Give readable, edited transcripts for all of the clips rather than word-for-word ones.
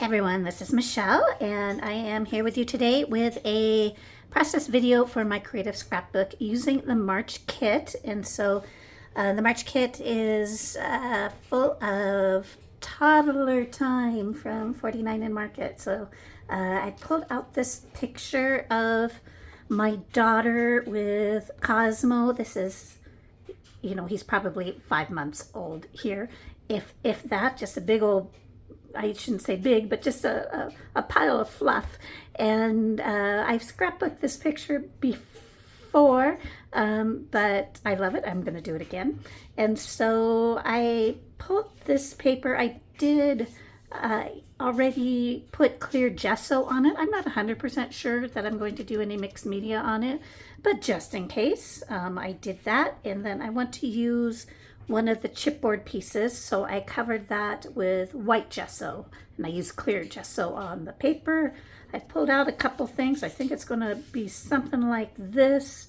Everyone, this is Michelle, and I am here with you today with a process video for my creative scrapbook using the March kit. And so the March kit is full of toddler time from 49 and Market. So I pulled out this picture of my daughter with Cosmo. This is, he's probably 5 months old here. If that, just a big old, I shouldn't say big, but just a pile of fluff. And I've scrapbooked this picture before, but I love it. I'm going to do it again. And so I pulled this paper. I did already put clear gesso on it. I'm not 100% sure that I'm going to do any mixed media on it, but just in case, I did that. And then I want to use one of the chipboard pieces, so I covered that with white gesso, and I used clear gesso on the paper. I pulled out a couple things. I think it's going to be something like this,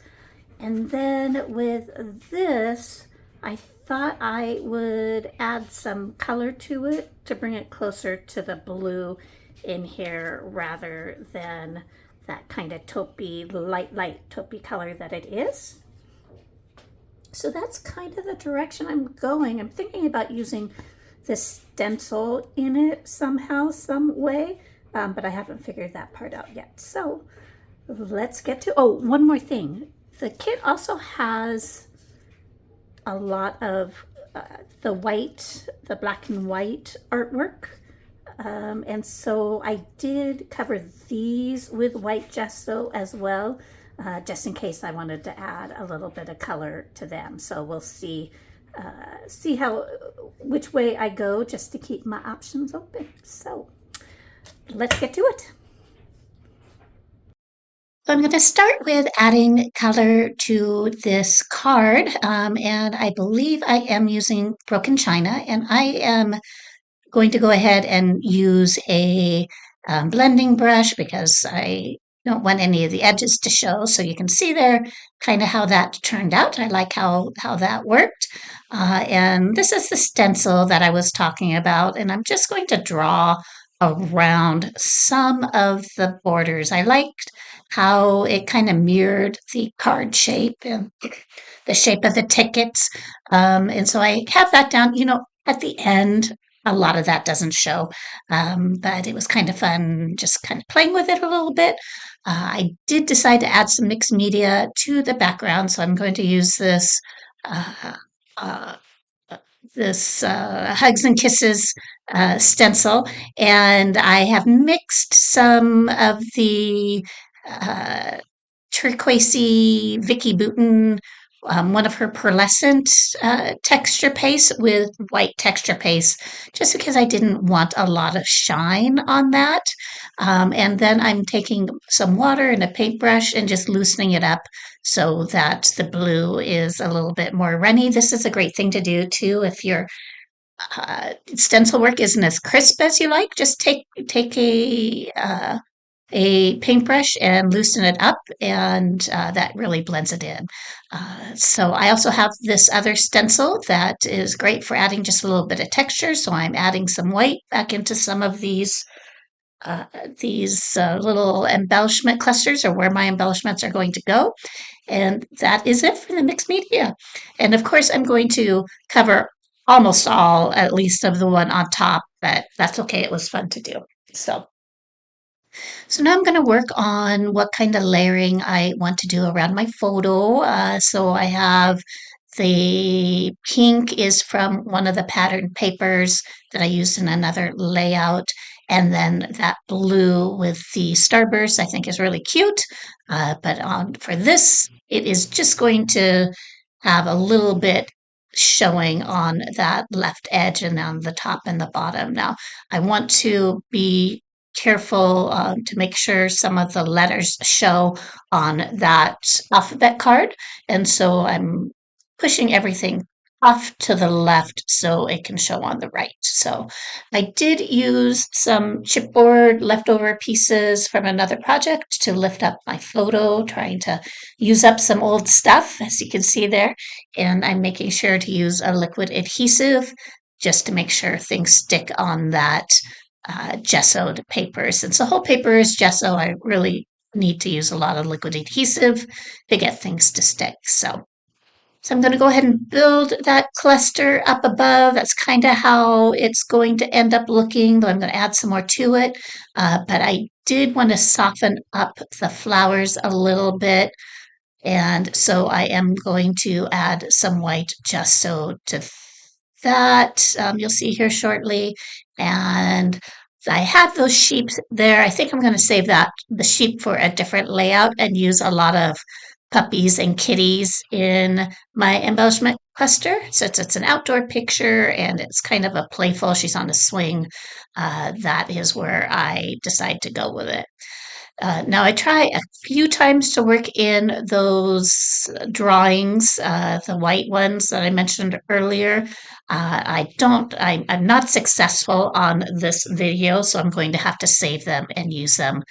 and then with this I thought I would add some color to it to bring it closer to the blue in here rather than that kind of taupey, light taupey color that it is. So that's kind of the direction I'm going. I'm thinking about using this stencil in it somehow, some way, but I haven't figured that part out yet. So let's get to, oh, one more thing. The kit also has a lot of the black and white artwork. And so I did cover these with white gesso as well. Just in case I wanted to add a little bit of color to them. So we'll see which way I go, just to keep my options open. So let's get to it. So I'm going to start with adding color to this card, and I believe I am using Broken China, and I am going to go ahead and use a blending brush because I don't want any of the edges to show, so you can see there kind of how that turned out. I like how that worked. And this is the stencil that I was talking about, and I'm just going to draw around some of the borders. I liked how it kind of mirrored the card shape and the shape of the tickets. And so I have that down, at the end. A lot of that doesn't show, but it was kind of fun just kind of playing with it a little bit. I did decide to add some mixed media to the background, so I'm going to use this uh, uh, Hugs and Kisses stencil, and I have mixed some of the uh, turquoisey Vicky Bouton, one of her pearlescent texture paste with white texture paste, just because I didn't want a lot of shine on that. And then I'm taking some water and a paintbrush and just loosening it up so that the blue is a little bit more runny. This is a great thing to do too if your stencil work isn't as crisp as you like. Just take a paintbrush and loosen it up, and that really blends it in. So I also have this other stencil that is great for adding just a little bit of texture. So I'm adding some white back into some of these little embellishment clusters, or where my embellishments are going to go. And that is it for the mixed media. And of course, I'm going to cover almost all, at least, of the one on top, but that's okay. It was fun to do. So now I'm going to work on what kind of layering I want to do around my photo. So I have the pink is from one of the patterned papers that I used in another layout. And then that blue with the starburst I think is really cute. But for this, it is just going to have a little bit showing on that left edge and on the top and the bottom. Now, I want to be careful to make sure some of the letters show on that alphabet card. And so I'm pushing everything off to the left so it can show on the right. So I did use some chipboard leftover pieces from another project to lift up my photo, trying to use up some old stuff, as you can see there. And I'm making sure to use a liquid adhesive just to make sure things stick on that gessoed papers. And so whole paper is gesso. I really need to use a lot of liquid adhesive to get things to stick. So I'm going to go ahead and build that cluster up above. That's kind of how it's going to end up looking, though I'm going to add some more to it. But I did want to soften up the flowers a little bit. And so I am going to add some white gesso to that. You'll see here shortly. And I have those sheep there. I think I'm going to save the sheep for a different layout and use a lot of puppies and kitties in my embellishment cluster. Since it's an outdoor picture and it's kind of a playful, she's on a swing, that is where I decide to go with it. Now I try a few times to work in those drawings, the white ones that I mentioned earlier. I'm not successful on this video, so I'm going to have to save them and use them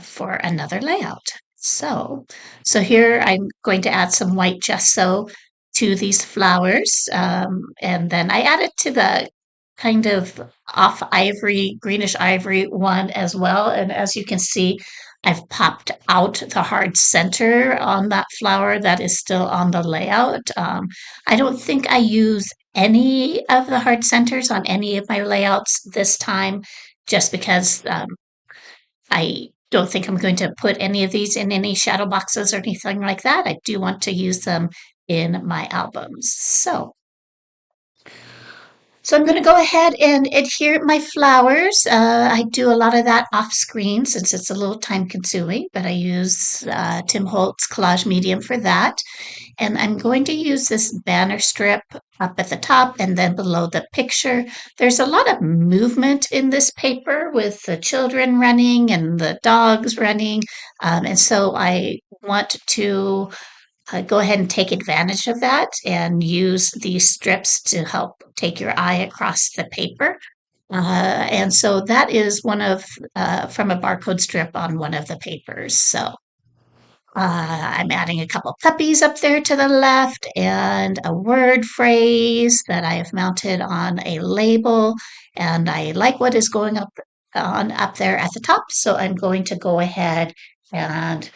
for another layout. So here I'm going to add some white gesso to these flowers, and then I add it to the kind of off ivory, greenish ivory one as well. And as you can see, I've popped out the hard center on that flower that is still on the layout. I don't think I use any of the hard centers on any of my layouts this time, just because I don't think I'm going to put any of these in any shadow boxes or anything like that. I do want to use them in my albums. So I'm going to go ahead and adhere my flowers. I do a lot of that off screen since it's a little time consuming, but I use Tim Holtz collage medium for that. And I'm going to use this banner strip up at the top and then below the picture. There's a lot of movement in this paper with the children running and the dogs running. And so I want to go ahead and take advantage of that and use these strips to help take your eye across the paper. And so that is one of from a barcode strip on one of the papers. So I'm adding a couple puppies up there to the left and a word phrase that I have mounted on a label. And I like what is going up there at the top. So I'm going to go ahead and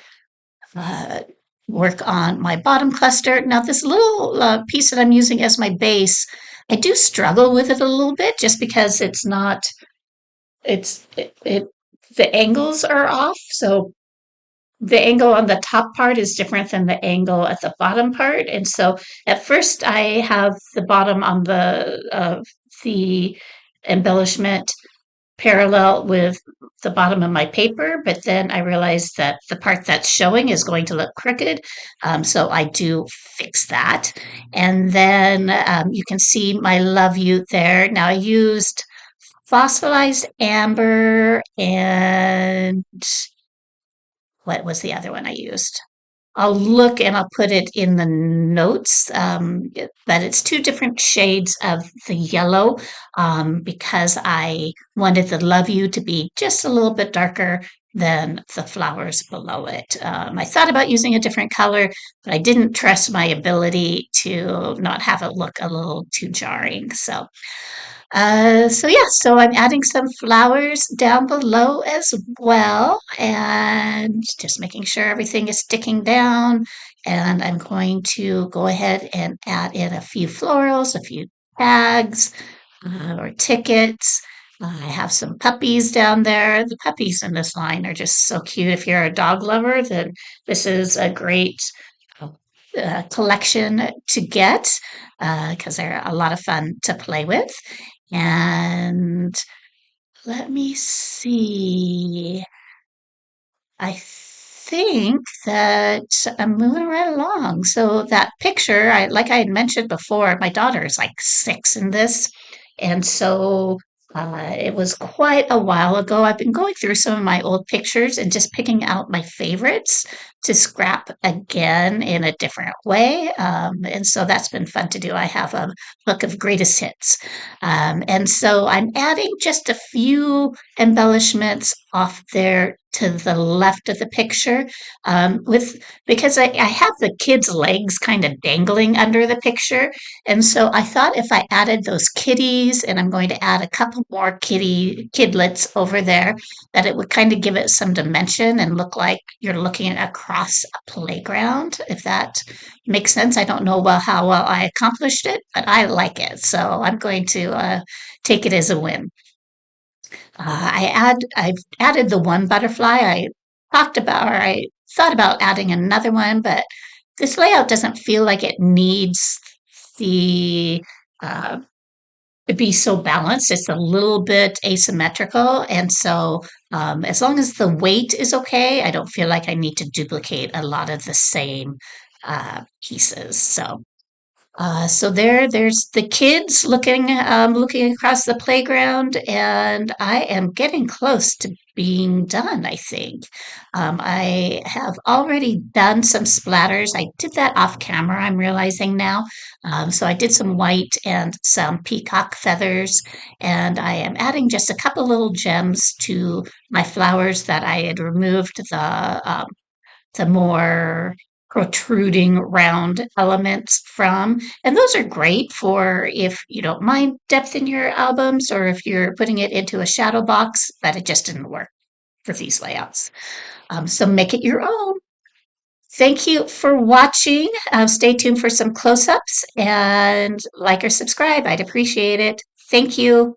uh, work on my bottom cluster. Now, this little piece that I'm using as my base, I do struggle with it a little bit just because it's not, the angles are off. So the angle on the top part is different than the angle at the bottom part. And so at first I have the bottom on the embellishment parallel with the bottom of my paper, but then I realized that the part that's showing is going to look crooked. So I do fix that. And then you can see my Love You there. Now I used fossilized amber and what was the other one I used? I'll look and I'll put it in the notes, but it's two different shades of the yellow because I wanted the Love You to be just a little bit darker than the flowers below it. I thought about using a different color, but I didn't trust my ability to not have it look a little too jarring. So yeah, so I'm adding some flowers down below as well, and just making sure everything is sticking down. And I'm going to go ahead and add in a few florals, a few tags, or tickets. I have some puppies down there. The puppies in this line are just so cute. If you're a dog lover, then this is a great collection to get because they're a lot of fun to play with. And let me see. I think that I'm moving right along. So that picture, like I had mentioned before, my daughter is like 6 in this, and so it was quite a while ago. I've been going through some of my old pictures and just picking out my favorites to scrap again in a different way. And so that's been fun to do. I have a book of greatest hits. And so I'm adding just a few embellishments off there to the left of the picture, with because I have the kids' legs kind of dangling under the picture, and so I thought if I added those kitties, and I'm going to add a couple more kitty kidlets over there, that it would kind of give it some dimension and look like you're looking across a playground. If that makes sense, I don't know how well I accomplished it, but I like it, so I'm going to take it as a win. I've added the one butterfly. I thought about adding another one, but this layout doesn't feel like it needs the uh, to be so balanced. It's a little bit asymmetrical, and so as long as the weight is okay, I don't feel like I need to duplicate a lot of the same pieces. So there's the kids looking across the playground, and I am getting close to being done, I think. I have already done some splatters. I did that off camera, I'm realizing now. So I did some white and some peacock feathers, and I am adding just a couple little gems to my flowers that I had removed the more protruding round elements from. And those are great for if you don't mind depth in your albums or if you're putting it into a shadow box, but it just didn't work for these layouts. So make it your own. Thank you for watching. Stay tuned for some close ups and like or subscribe. I'd appreciate it. Thank you.